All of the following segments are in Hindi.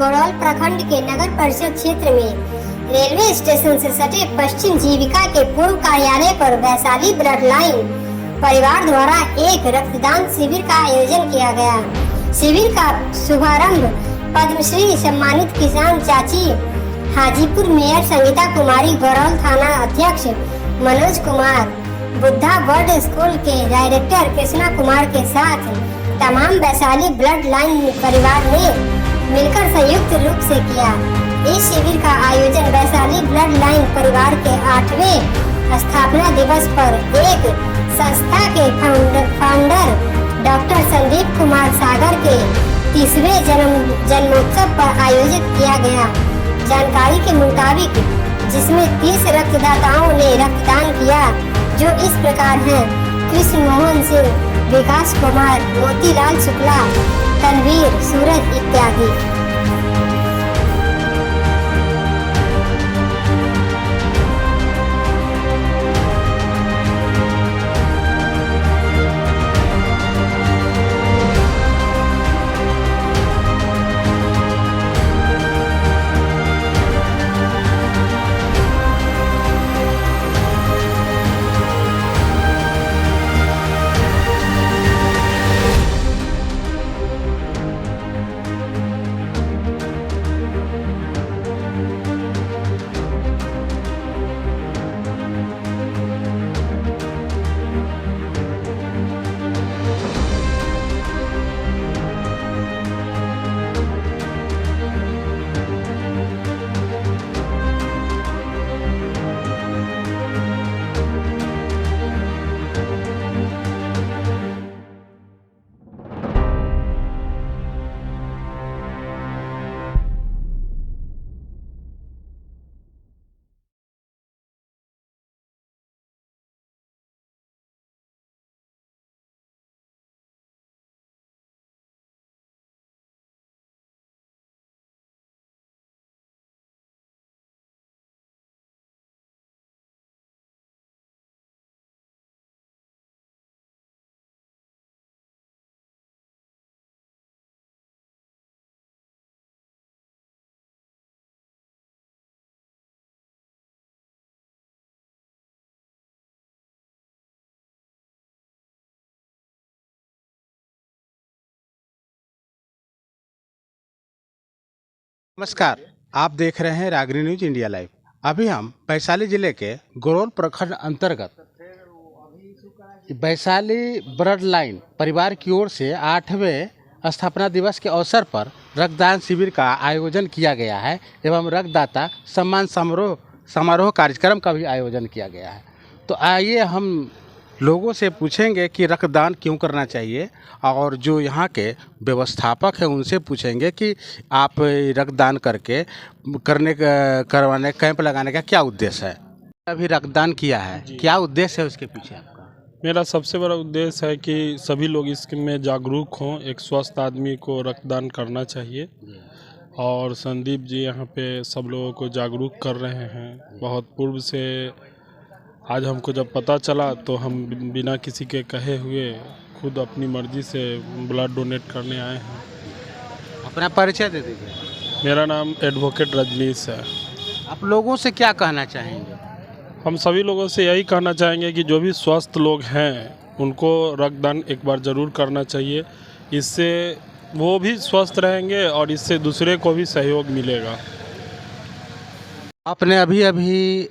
गौरौल प्रखंड के नगर परिषद क्षेत्र में रेलवे स्टेशन से सटे पश्चिम जीविका के पूर्व कार्यालय पर वैशाली ब्लड लाइन परिवार द्वारा एक रक्तदान शिविर का आयोजन किया गया। शिविर का शुभारंभ पद्मश्री सम्मानित किसान चाची हाजीपुर मेयर संगीता कुमारी, गौरौल थाना अध्यक्ष मनोज कुमार, बुद्धा वर्ड स्कूल के डायरेक्टर कृष्णा कुमार के साथ तमाम वैशाली ब्लड लाइन परिवार ने मिलकर संयुक्त रूप से किया। इस शिविर का आयोजन वैशाली ब्लड लाइन परिवार के 8वें स्थापना दिवस पर एक संस्था के फाउंडर डॉक्टर संदीप कुमार सागर के 30वें जन्मोत्सव पर आयोजित किया गया। जानकारी के मुताबिक जिसमें 30 रक्तदाताओं ने रक्तदान किया, जो इस प्रकार हैं: कृष्ण मोहन सिंह, विकास कुमार, मोतीलाल शुक्ला, तनवीर, सूरज इत्यादि। नमस्कार, आप देख रहे हैं रागनी न्यूज इंडिया लाइव। अभी हम वैशाली जिले के गौरौल प्रखंड अंतर्गत वैशाली ब्लड लाइन परिवार की ओर से 8वें स्थापना दिवस के अवसर पर रक्तदान शिविर का आयोजन किया गया है एवं रक्तदाता सम्मान समारोह कार्यक्रम का भी आयोजन किया गया है। तो आइए हम लोगों से पूछेंगे कि रक्तदान क्यों करना चाहिए, और जो यहाँ के व्यवस्थापक हैं उनसे पूछेंगे कि आप रक्तदान करवाने कैंप लगाने का क्या उद्देश्य है। अभी रक्तदान किया है, क्या उद्देश्य है उसके पीछे आपका? मेरा सबसे बड़ा उद्देश्य है कि सभी लोग इसमें जागरूक हों। एक स्वस्थ आदमी को रक्तदान करना चाहिए और संदीप जी यहाँ पे सब लोगों को जागरूक कर रहे हैं। बहुत पूर्व से आज हमको जब पता चला तो हम बिना किसी के कहे हुए खुद अपनी मर्जी से ब्लड डोनेट करने आए हैं। अपना परिचय दे दीजिए। मेरा नाम एडवोकेट रजनीश है। आप लोगों से क्या कहना चाहेंगे? हम सभी लोगों से यही कहना चाहेंगे कि जो भी स्वस्थ लोग हैं उनको रक्तदान एक बार ज़रूर करना चाहिए। इससे वो भी स्वस्थ रहेंगे और इससे दूसरे को भी सहयोग मिलेगा। आपने अभी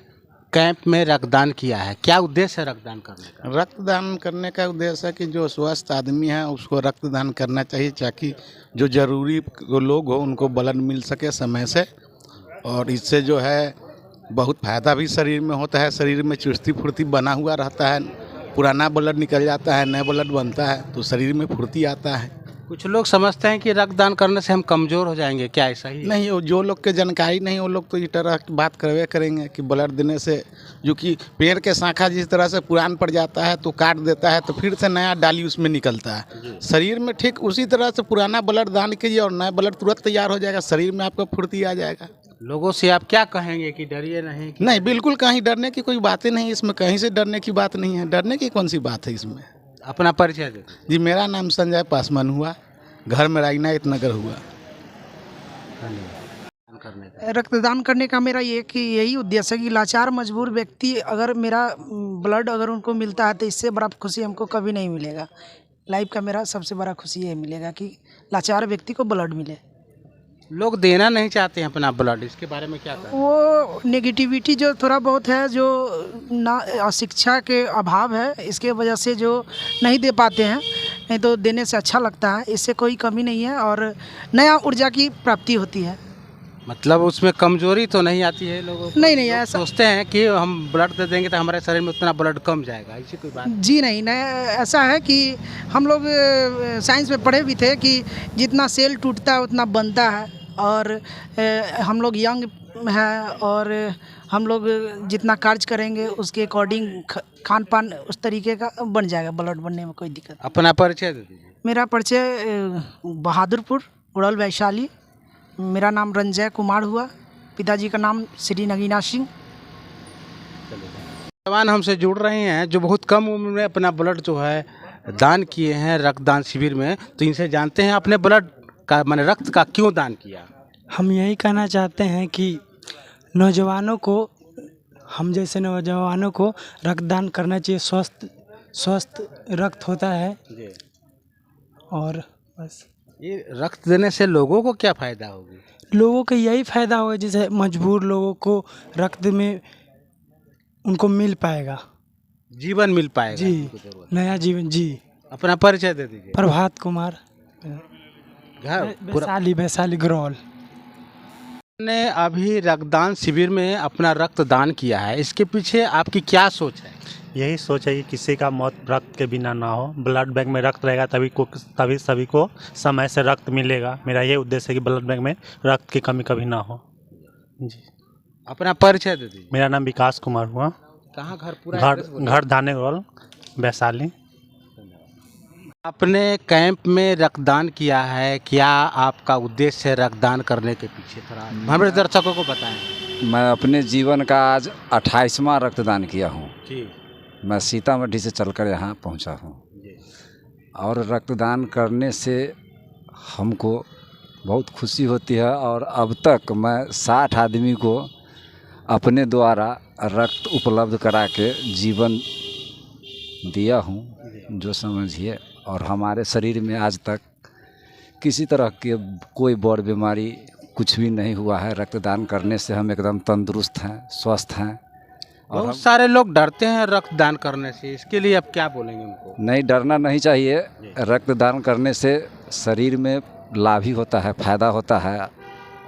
कैंप में रक्तदान किया है, क्या उद्देश्य है रक्तदान करने का? रक्तदान करने का उद्देश्य है कि जो स्वस्थ आदमी है उसको रक्तदान करना चाहिए, ताकि जो ज़रूरी लोग हो उनको ब्लड मिल सके समय से, और इससे जो है बहुत फ़ायदा भी शरीर में होता है। शरीर में चुस्ती फुर्ती बना हुआ रहता है, पुराना ब्लड निकल जाता है, नया ब्लड बनता है तो शरीर में फुर्ती आता है। कुछ लोग समझते हैं कि रक्तदान करने से हम कमज़ोर हो जाएंगे, क्या ऐसा ही? नहीं, वो जो लोग के जानकारी नहीं वो लोग तो इस तरह की बात करवे करेंगे कि ब्लड देने से, जो कि पेड़ के शाखा जिस तरह से पुरान पड़ जाता है तो काट देता है तो फिर से नया डाली उसमें निकलता है। शरीर में ठीक उसी तरह से पुराना ब्लड दान कीजिए और नया ब्लड तुरंत तैयार हो जाएगा, शरीर में आपका फुर्ती आ जाएगा। लोगों से आप क्या कहेंगे कि डरिए नहीं? नहीं, बिल्कुल कहीं डरने की कोई बात ही नहीं, इसमें कहीं से डरने की बात नहीं है। डरने की कौन सी बात है इसमें? अपना परिचय दे। जी, मेरा नाम संजय पासवान हुआ, घर में राजनायत नगर हुआ। करने का? रक्तदान करने का मेरा यही उद्देश्य है कि लाचार मजबूर व्यक्ति अगर मेरा ब्लड अगर उनको मिलता है तो इससे बड़ा खुशी हमको कभी नहीं मिलेगा। लाइफ का मेरा सबसे बड़ा खुशी ये मिलेगा कि लाचार व्यक्ति को ब्लड मिले। लोग देना नहीं चाहते हैं अपना ब्लड, इसके बारे में क्या कहें? वो नेगेटिविटी जो थोड़ा बहुत है, जो ना शिक्षा के अभाव है, इसके वजह से जो नहीं दे पाते हैं। नहीं तो देने से अच्छा लगता है, इससे कोई कमी नहीं है और नया ऊर्जा की प्राप्ति होती है। मतलब उसमें कमजोरी तो नहीं आती है लोगों को? नहीं लोग ऐसा सोचते हैं कि हम ब्लड दे देंगे तो हमारे शरीर में उतना ब्लड कम जाएगा, ऐसी कोई बात? जी नहीं, ऐसा है कि हम लोग साइंस में पढ़े भी थे कि जितना सेल टूटता है उतना बनता है और हम लोग यंग हैं और हम लोग जितना कार्य करेंगे उसके अकॉर्डिंग खान पान उस तरीके का बन जाएगा, ब्लड बनने में कोई दिक्कत। अपना परिचय दे दीजिए। मेरा परिचय बहादुरपुर उड़ल वैशाली। मेरा नाम रंजय कुमार हुआ, पिताजी का नाम श्री नगीना सिंह। जवान हमसे जुड़ रहे हैं जो बहुत कम उम्र में अपना ब्लड जो है दान किए हैं रक्तदान शिविर में, तो इनसे जानते हैं अपने ब्लड का माने रक्त का क्यों दान किया। हम यही कहना चाहते हैं कि नौजवानों को, हम जैसे नौजवानों को रक्तदान करना चाहिए। स्वस्थ रक्त होता है और बस। ये रक्त देने से लोगों को क्या फ़ायदा होगी? लोगों को यही फ़ायदा होगा, जैसे मजबूर लोगों को रक्त में उनको मिल पाएगा, जीवन मिल पाएगा जी, नया जीवन जी। अपना परिचय दे दीजिए। प्रभात कुमार, घर वैशाली गरौल। ने अभी रक्तदान शिविर में अपना रक्तदान किया है, इसके पीछे आपकी क्या सोच है? यही सोच है कि किसी का मौत रक्त के बिना ना हो। ब्लड बैंक में रक्त रहेगा तभी सभी को समय से रक्त मिलेगा। मेरा ये उद्देश्य है कि ब्लड बैंक में रक्त की कमी कभी ना हो जी। अपना परिचय दे दीजिए। मेरा नाम विकास कुमार हुआ। कहाँ घर? पूरा घर धाने रोल वैशाली। आपने कैंप में रक्तदान किया है, क्या आपका उद्देश्य है रक्तदान करने के पीछे? थोड़ा हमारे दर्शकों को बताएं। मैं अपने जीवन का आज 28वां रक्तदान किया हूँ जी। मैं सीतामढ़ी से चलकर यहाँ पहुँचा हूँ और रक्तदान करने से हमको बहुत खुशी होती है और अब तक मैं 60 आदमी को अपने द्वारा रक्त उपलब्ध करा के जीवन दिया हूँ, जो समझिए। और हमारे शरीर में आज तक किसी तरह के कोई बड़ बीमारी कुछ भी नहीं हुआ है। रक्तदान करने से हम एकदम तंदुरुस्त हैं, स्वस्थ हैं। और बहुत सारे लोग डरते हैं रक्तदान करने से, इसके लिए आप क्या बोलेंगे उनको? नहीं, डरना नहीं चाहिए। रक्तदान करने से शरीर में लाभ ही होता है, फ़ायदा होता है।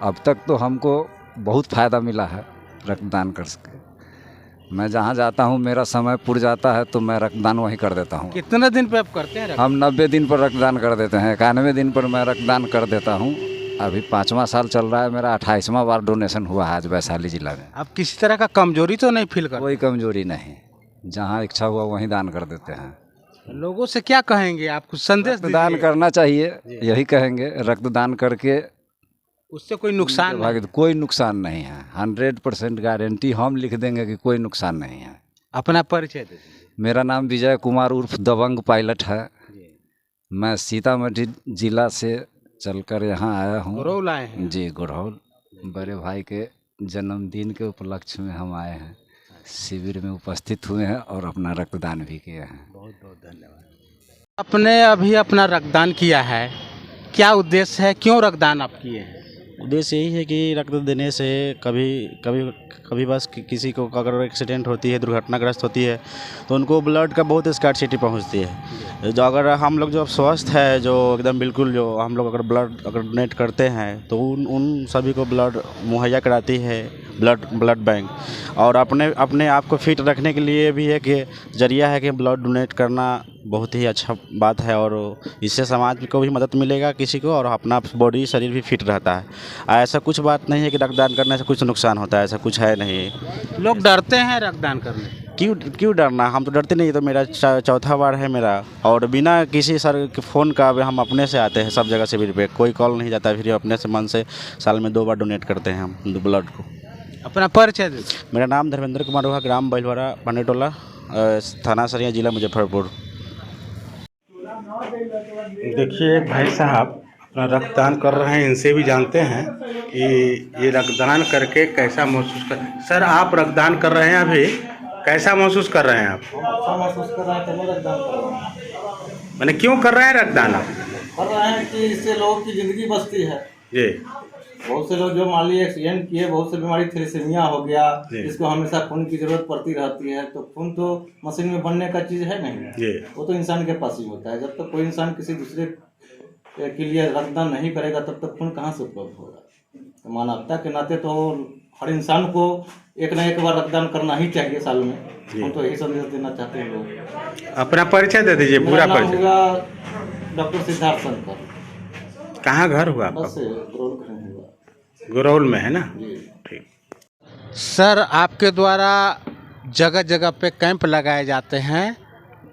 अब तक तो हमको बहुत फ़ायदा मिला है रक्तदान कर सके। मैं जहाँ जाता हूँ मेरा समय पुर जाता है तो मैं रक्तदान वहीं कर देता हूँ। कितने दिन पे आप करते हैं? हम 90 दिन पर रक्तदान कर देते हैं। 91 दिन पर मैं रक्तदान कर देता हूँ। अभी 5वां साल चल रहा है मेरा। 28वां बार डोनेशन हुआ है आज वैशाली जिला में। आप किसी तरह का कमजोरी तो नहीं फील करते? कोई कमजोरी नहीं, जहाँ इच्छा हुआ वहीं दान कर देते हैं। लोगों से क्या कहेंगे आप? कुछ संदेश रक्तदान करना चाहिए, यही कहेंगे। रक्तदान करके उससे कोई नुकसान नहीं? कोई नुकसान नहीं है। 100% गारंटी हम लिख देंगे कि कोई नुकसान नहीं है। अपना परिचय दे दीजिए। मेरा नाम विजय कुमार उर्फ दबंग पायलट है। मैं सीतामढ़ी जिला से चलकर यहाँ आया हूँ। गुरौल आए हैं? जी, गुरौल। बड़े भाई के जन्मदिन के उपलक्ष्य में हम आए हैं, शिविर में उपस्थित हुए हैं और अपना रक्तदान भी किए हैं। बहुत बहुत धन्यवाद। आपने अभी अपना रक्तदान किया है, क्या उद्देश्य है, क्यों रक्तदान आप किए हैं? उद्देश्य यही है कि रक्त देने से कभी बस किसी को अगर एक्सीडेंट होती है, दुर्घटनाग्रस्त होती है, तो उनको ब्लड का बहुत स्कार्सिटी पहुंचती है। जो अगर हम लोग जो स्वस्थ है, जो एकदम बिल्कुल, जो हम लोग अगर ब्लड डोनेट करते हैं तो उन सभी को ब्लड मुहैया कराती है ब्लड बैंक। और अपने आप को फिट रखने के लिए भी एक जरिया है कि ब्लड डोनेट करना बहुत ही अच्छा बात है और इससे समाज को भी मदद मिलेगा किसी को, और अपना बॉडी शरीर भी फिट रहता है। ऐसा कुछ बात नहीं है कि रक्तदान करने से कुछ नुकसान होता है, ऐसा कुछ है नहीं। लोग डरते हैं रक्तदान करने? क्यों डरना, हम तो डरते नहीं। तो मेरा 4था बार है मेरा, और बिना किसी सर के फ़ोन का हम अपने से आते हैं सब जगह शिविर पे, कोई कॉल नहीं जाता। फिर अपने से मन से साल में 2 बार डोनेट करते हैं हम ब्लड को। अपना परिचय दे। मेरा नाम धर्मेंद्र कुमार हुआ, ग्राम बैलवाड़ा, पानेटोला, थाना सरिया, जिला मुजफ्फरपुर। देखिए भाई साहब, अपना रक्तदान कर रहे हैं, इनसे भी जानते हैं कि ये रक्तदान करके कैसा महसूस कर। सर, आप रक्तदान कर रहे हैं अभी, कैसा महसूस कर रहे हैं आप? अच्छा महसूस कर रहे हैं, तो मैं रक्तदान कर रहा हूँ। मैंने क्यों कर रहे हैं रक्तदान आप? कर रहे हैं कि इससे लोगों की ज़िंदगी बचती है जी। बहुत से लोग जो मान लीजिए एक्सीडेंट किए, बहुत से बीमारी थैलेसीमिया हो गया, जिसको हमेशा खून की जरूरत पड़ती रहती है, तो खून तो मशीन में बनने का चीज़ है नहीं, वो तो इंसान के पास ही होता है। जब तक कोई इंसान किसी दूसरे के लिए रक्तदान नहीं करेगा तब तक खून कहाँ से उपलब्ध होगा। तो मानवता के नाते तो हर इंसान को एक न एक बार रक्तदान करना ही चाहिए साल में। हम तो यही संदेश देना चाहते हैं लोग। अपना परिचय दे दीजिए, पूरा परिचय। मेरा नाम हुआ डॉक्टर सिद्धार्थ शंकर। कहाँ घर हुआ आपका? बस हुआ गुरौल में है ना? ठीक। सर, आपके द्वारा जगह जगह पे कैंप लगाए जाते हैं,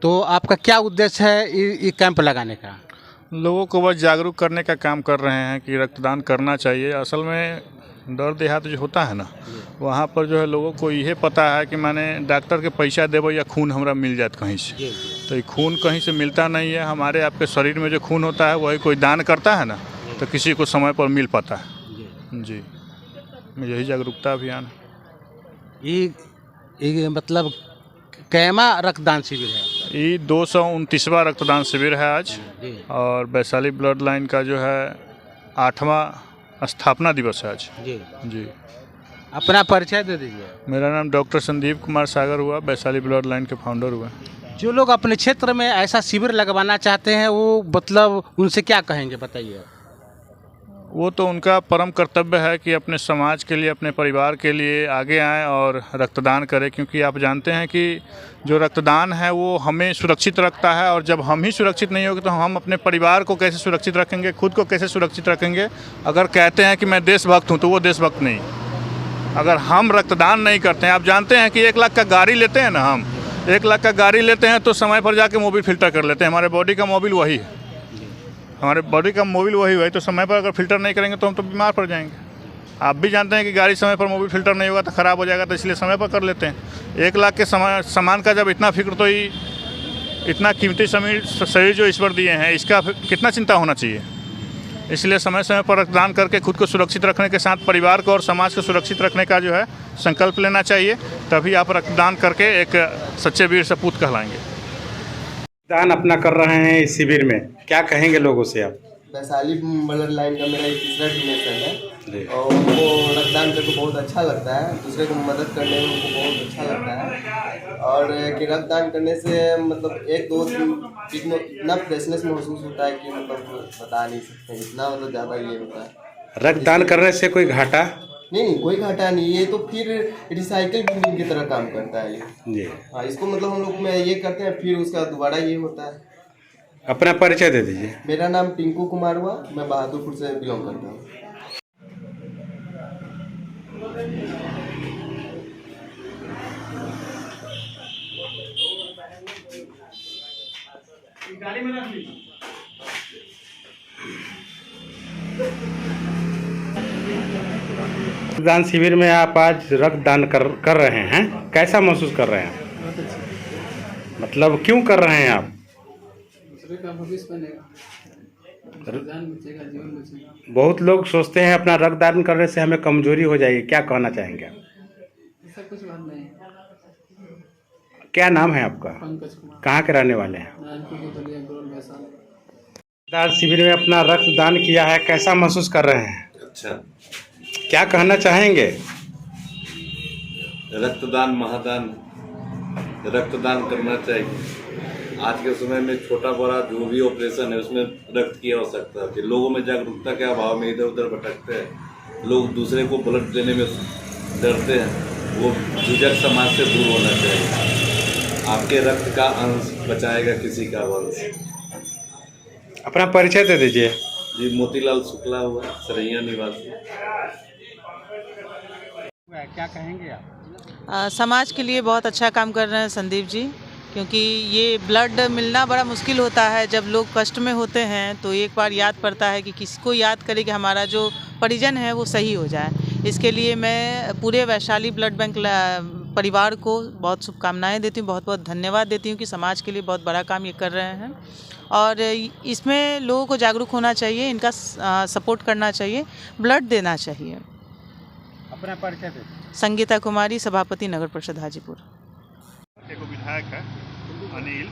तो आपका क्या उद्देश्य है ये कैंप लगाने का? लोगों को बस जागरूक करने का काम कर रहे हैं कि रक्तदान करना चाहिए। असल में दौर देहात जो होता है ना, वहाँ पर जो है लोगों को यह पता है कि मैंने डॉक्टर के पैसा देबो या खून हमरा मिल जाए कहीं से, तो ये खून कहीं से मिलता नहीं है। हमारे आपके शरीर में जो खून होता है वही कोई दान करता है ना, तो किसी को समय पर मिल पाता है। जी, यही जागरूकता अभियान है। ये मतलब कैमा रक्तदान शिविर है? ये 229वां रक्तदान शिविर है आज, और वैशाली ब्लड लाइन का जो है 8वां स्थापना दिवस है आज। जी। अपना परिचय दे दीजिए। मेरा नाम डॉक्टर संदीप कुमार सागर हुआ, वैशाली ब्लड लाइन के फाउंडर हुआ। जो लोग अपने क्षेत्र में ऐसा शिविर लगवाना चाहते हैं, वो मतलब उनसे क्या कहेंगे, बताइए। वो तो उनका परम कर्तव्य है कि अपने समाज के लिए, अपने परिवार के लिए आगे आएं और रक्तदान करें, क्योंकि आप जानते हैं कि जो रक्तदान है वो हमें सुरक्षित रखता है, और जब हम ही सुरक्षित नहीं होंगे तो हम अपने परिवार को कैसे सुरक्षित रखेंगे, खुद को कैसे सुरक्षित रखेंगे। अगर कहते हैं कि मैं देशभक्त हूँ तो वो देशभक्त नहीं। अगर हम रक्तदान नहीं करते हैं, आप जानते हैं कि 1 लाख का गाड़ी लेते हैं ना, हम 1 लाख का गाड़ी लेते हैं तो समय पर जाके मोबिल फिल्टर कर लेते हैं। हमारे बॉडी का मोबिल वही है, हमारे बॉडी का मोबिल वही है, तो समय पर अगर फिल्टर नहीं करेंगे तो हम तो बीमार पड़ जाएंगे। आप भी जानते हैं कि गाड़ी समय पर मोबिल फिल्टर नहीं होगा तो ख़राब हो जाएगा, तो इसलिए समय पर कर लेते हैं। 1 लाख के सामान का जब इतना फिक्र, तो ये इतना कीमती शरीर जो ईश्वर दिए हैं, इसका कितना चिंता होना चाहिए। इसलिए समय समय पर रक्तदान करके खुद को सुरक्षित रखने के साथ परिवार को और समाज को सुरक्षित रखने का जो है संकल्प लेना चाहिए, तभी आप रक्तदान करके एक सच्चे वीर सपूत कहलाएंगे। दान अपना कर रहे हैं इस शिविर में, क्या कहेंगे लोगों से आप? वैशाली ब्लड लाइन का मेरा 3रा डोनेशन है, और हमको रक्तदान करके बहुत अच्छा लगता है। दूसरे को मदद करने में हमको बहुत अच्छा लगता है, और कि रक्तदान करने से मतलब 1-2 दिन इतना फ्रेशनेस महसूस होता है कि मतलब बता नहीं सकते, इतना मतलब ज़्यादा ये होता है। रक्तदान करने से कोई घाटा नहीं, कोई घाटा नहीं। ये तो फिर रिसाइकिल बिन की तरह काम करता है ये जी। हाँ, इसको मतलब हम लोग में ये करते हैं, फिर उसका दोबारा ये होता है। अपना परिचय दे दीजिए। मेरा नाम टिंकू कुमार हुआ, मैं बहादुरपुर से बिलोंग करता हूँ। गाड़ी में रख ली। रक्तदान शिविर में आप आज रक्तदान कर रहे हैं, कैसा महसूस कर रहे हैं? मतलब क्यों कर रहे हैं आप? दूसरे का भविष्य बनेगा, रक्तदान बचेगा, जीवन बचेगा। बहुत लोग सोचते हैं अपना रक्तदान करने से हमें कमजोरी हो जाएगी, क्या कहना चाहेंगे आप? ऐसा कुछ बात नहीं। क्या नाम है आपका? पंकज कुमार। कहाँ के रहने वाले हैं? नारायणपुर के बलिया गुरौल वैशाली। रक्तदान शिविर में अपना रक्तदान किया है, कैसा महसूस कर रहे हैं? अच्छा। क्या कहना चाहेंगे? रक्तदान महादान, रक्तदान करना चाहिए। आज के समय में छोटा बड़ा जो भी ऑपरेशन है उसमें रक्त की आवश्यकता है। लोगों में जागरूकता के अभाव में इधर उधर भटकते हैं, लोग दूसरे को ब्लड देने में डरते हैं, वो झिझक समाज से दूर होना चाहिए। आपके रक्त का अंश बचाएगा किसी का वंश। अपना परिचय दे दीजिए। जी, मोतीलाल शुक्ला हुआ, सरैया निवासी। क्या कहेंगे आप? समाज के लिए बहुत अच्छा काम कर रहे हैं संदीप जी, क्योंकि ये ब्लड मिलना बड़ा मुश्किल होता है। जब लोग कष्ट में होते हैं तो एक बार याद पड़ता है कि किसको याद करें कि हमारा जो परिजन है वो सही हो जाए। इसके लिए मैं पूरे वैशाली ब्लड बैंक परिवार को बहुत शुभकामनाएं देती हूँ, बहुत बहुत धन्यवाद देती हूँ कि समाज के लिए बहुत बड़ा काम ये कर रहे हैं। और इसमें लोगों को जागरूक होना चाहिए, इनका सपोर्ट करना चाहिए, ब्लड देना चाहिए। अपना परिचय दे। संगीता कुमारी, सभापति नगर परिषद हाजीपुर। एक विधायक है अनिल।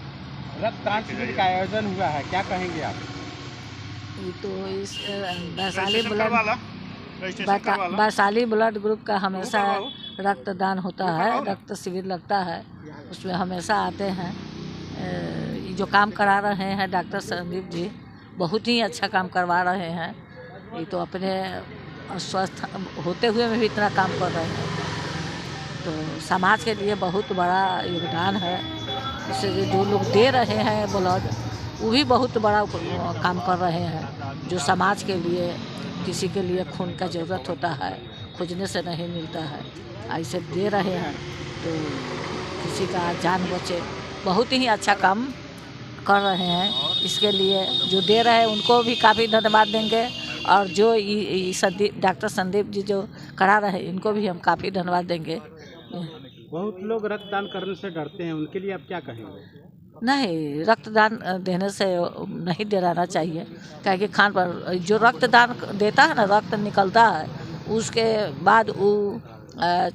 रक्तदान शिविर का आयोजन हुआ है, क्या कहेंगे आप? ये तो इस वैशाली ब्लड ग्रुप का हमेशा रक्तदान होता है, रक्त शिविर लगता है, उसमें हमेशा आते हैं। जो काम करा रहे हैं डॉक्टर संदीप जी बहुत ही अच्छा काम करवा रहे हैं। ये तो अपने स्वस्थ होते हुए में भी इतना काम कर रहे हैं, तो समाज के लिए बहुत बड़ा योगदान है। इससे जो लोग दे रहे हैं ब्लड वो भी बहुत बड़ा काम कर रहे हैं। जो समाज के लिए किसी के लिए खून का ज़रूरत होता है, खोजने से नहीं मिलता है, ऐसे दे रहे हैं तो किसी का जान बचे, बहुत ही अच्छा काम कर रहे हैं। इसके लिए जो दे रहे हैं उनको भी काफ़ी धन्यवाद देंगे, और जो डॉक्टर संदीप जी जो करा रहे हैं इनको भी हम काफ़ी धन्यवाद देंगे। बहुत लोग रक्तदान करने से डरते हैं, उनके लिए आप क्या कहेंगे? नहीं, रक्तदान देने से नहीं डराना चाहिए, क्या कि खान पर जो रक्तदान देता है ना, रक्त निकलता है, उसके बाद वो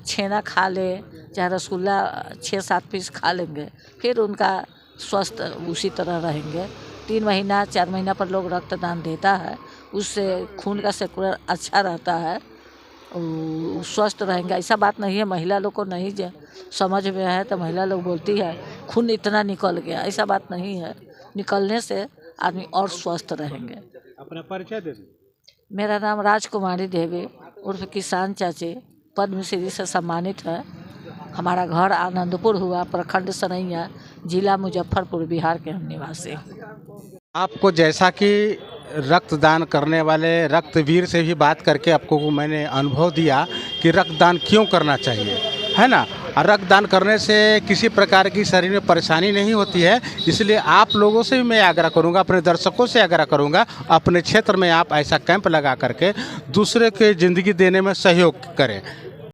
छेना खा ले चाहे रसगुल्ला 6-7 पीस खा लेंगे, फिर उनका स्वस्थ उसी तरह रहेंगे। 3 महीना 4 महीना पर लोग रक्तदान देता है, उससे खून का सर्कुलर अच्छा रहता है, स्वस्थ रहेंगे। ऐसा बात नहीं है महिला लोग को नहीं समझ में है तो महिला लोग बोलती है खून इतना निकल गया, ऐसा बात नहीं है। निकलने से आदमी और स्वस्थ रहेंगे। अपना परिचय दे दीजिए। मेरा नाम राजकुमारी देवी उर्फ किसान चाची, पद्मश्री से सम्मानित है। हमारा घर आनंदपुर हुआ, प्रखंड सनैया, जिला मुजफ्फरपुर, बिहार के हम निवासी। आपको जैसा कि रक्तदान करने वाले रक्तवीर से भी बात करके आपको मैंने अनुभव दिया कि रक्तदान क्यों करना चाहिए, है ना। और रक्तदान करने से किसी प्रकार की शरीर में परेशानी नहीं होती है, इसलिए आप लोगों से भी मैं आग्रह करूंगा, अपने दर्शकों से आग्रह करूंगा, अपने क्षेत्र में आप ऐसा कैंप लगा करके दूसरे के ज़िंदगी देने में सहयोग करें।